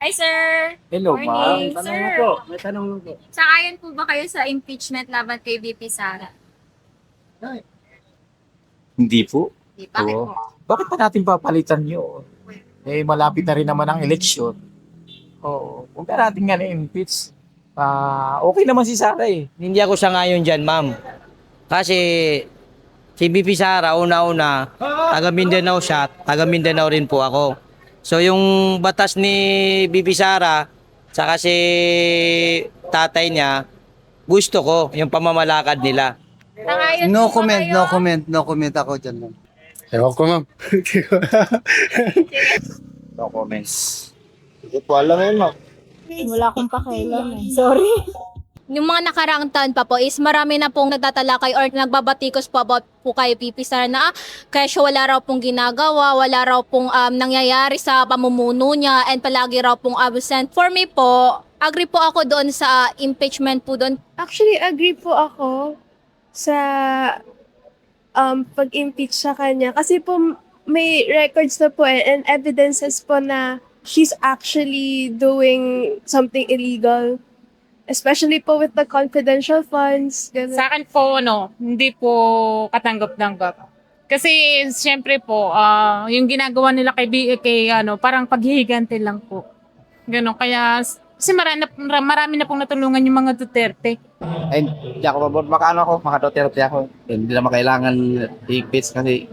Hi, sir! Hello, Morning, ma'am. Tanong sir. mo po. May tanong mo po. Sang-ayon po ba kayo sa impeachment laban kay VP Sara? Hindi po. Di, bakit Oo. po? Bakit pa natin papalitan yun? Eh, malapit na rin naman ang eleksyon. Oo. Huwag na natin nga na-impeach. Okay naman si Sara eh. Hindi ako sangayon dyan, ma'am. Kasi si BP Sara, una-una, taga Mindanao siya, taga Mindanao rin po ako. So yung batas ni BP Sara, saka si tatay niya, gusto ko yung pamamalakad nila. Sang-ayon No po ba comment, kayo? no comment, no comment ako dyan, ma'am. Ewan ko, ma'am. No comments. Hindi ko alam yun, ma'am. Wala akong pakialam eh. Sorry. Yung mga nakaraang taon pa po is marami na pong nagtatalakay or nagbabatikos po about po kay PP Sara na kaya siya wala raw pong ginagawa, wala raw pong nangyayari sa pamumuno niya and palagi raw pong absent. For me po, agree po ako doon sa impeachment po doon. Actually, agree po ako sa pag-impeach sa kanya. Kasi po may records na po and evidences po na she's actually doing something illegal. Especially po with the confidential funds. Ganun. Sa akin po, hindi po katanggap-tanggap. Kasi, siyempre po, yung ginagawa nila parang paghihigante lang po. Gano'n. Kaya, kasi marami na pong natulungan yung mga Duterte. Ay, hindi ako mabot. Maka Duterte ako. Hindi naman kailangan i-impeach kasi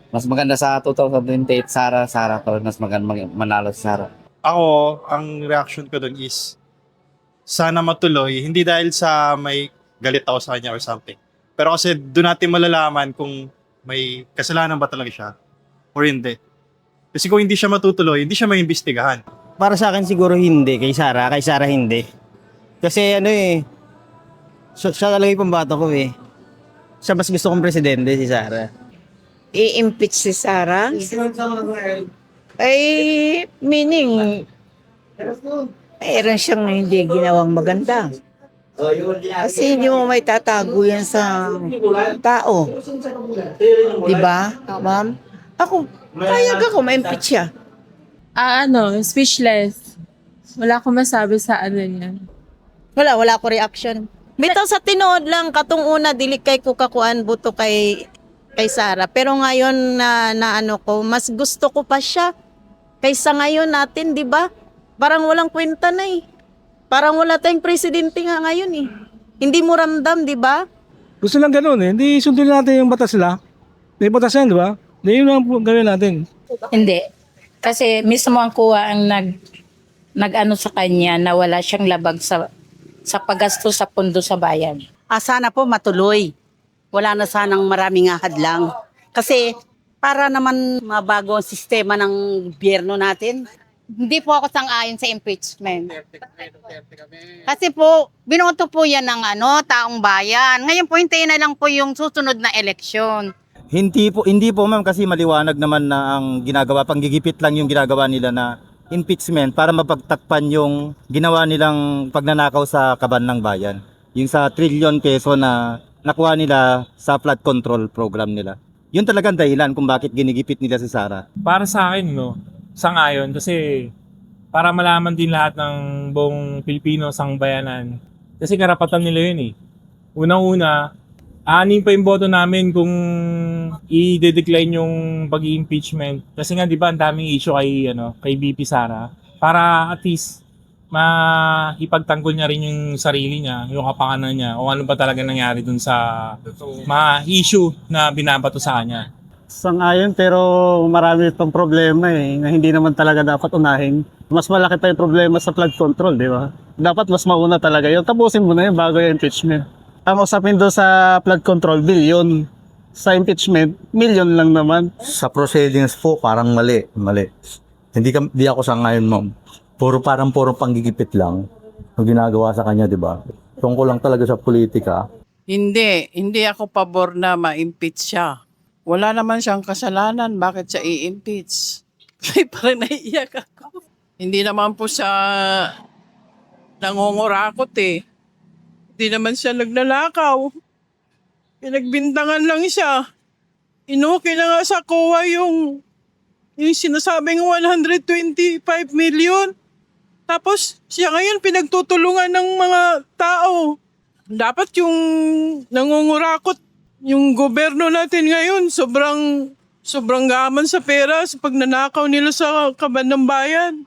mas maganda sa 2028 Sara to. Mas maganda manalo si Sara. Ako, ang reaction ko dun is, sana matuloy, hindi dahil sa may galit ako sa kanya or something. Pero kasi doon natin malalaman kung may kasalanan ba talaga siya or hindi. Kasi kung hindi siya matutuloy, hindi siya maimbestigahan. Para sa akin siguro hindi, kay Sara hindi. Kasi siya talaga yung pambato ko eh. Siya mas gusto kong presidente, si Sara. I-impeach si Sara? Ay, meaning, mayroon siyang hindi ginawang maganda. Kasi hindi mo may tatago yan sa tao. Diba, ma'am? Ako, payag ako, ma-impeach siya. Speechless. Wala akong masabi sa niya. Wala ko reaction. Bitaw sa tinood lang, katong una, dili kay ko kakuan buto kay Sara. Pero ngayon na ko, mas gusto ko pa siya. Kaysa ngayon natin, di ba? Parang walang kwenta na eh. Parang wala tayong presidente nga ngayon eh. Hindi mo ramdam, di ba? Gusto lang ganun eh. Hindi sundin natin yung batas nila. May batas yan, di ba? Hindi yun lang gawin natin. Hindi. Kasi mismo ang kuha ang nag-ano sa kanya na wala siyang labag sa paggasto sa pundo sa bayan. Sana po matuloy. Wala na sanang maraming hadlang. Kasi para naman mabago ang sistema ng gobyerno natin. Hindi po ako sang-ayon sa impeachment. Kasi po, binoto po yan ng taong bayan. Ngayon po, hintayin na lang po yung susunod na eleksyon. Hindi po ma'am kasi maliwanag naman na ang ginagawa, panggigipit lang yung ginagawa nila na impeachment para mapagtakpan yung ginawa nilang pagnanakaw sa kaban ng bayan. Yung sa trillion peso na nakuha nila sa flood control program nila. Yun talagang dahilan kung bakit ginigipit nila si Sara. Para sa akin, sangayon kasi para malaman din lahat ng buong Pilipino sangbayanan. Kasi karapatan nila yun eh. Unang-una, aanin pa yung boto namin kung i-decline yung pag-impeachment. Kasi nga 'di ba ang daming issue kay BP Sara para at least maipagtanggol niya rin yung sarili niya, yung kapakanan niya, o ano ba talaga nangyari dun sa mga issue na binabato sa kanya. Sang-ayon pero marami itong problema eh na hindi naman talaga dapat unahin. Mas malaki pa yung problema sa flood control, di ba? Dapat mas mauna talaga yun. Tapusin mo na yun bago yung impeachment. Ang usapin doon sa flood control, billion. Sa impeachment, million lang naman. Sa proceedings po, parang mali. Hindi ako sang-ayon, ma'am. Puro panggigipit lang ang ginagawa sa kanya, di ba? Tungkol lang talaga sa politika. Hindi ako pabor na ma-impeach siya. Wala naman siyang kasalanan, bakit siya i-impeach? Kaya parang naiiyak ako. Hindi naman po siya nangungurakot eh. Hindi naman siya nagnanakaw. Pinagbintangan lang siya. Inuki na nga sa COA yung sinasabing 125 million. Tapos siya ngayon pinagtutulungan ng mga tao. Dapat yung nangungurakot yung gobyerno natin ngayon, sobrang gaman sa pera sa pagnanakaw nila sa kaban ng bayan.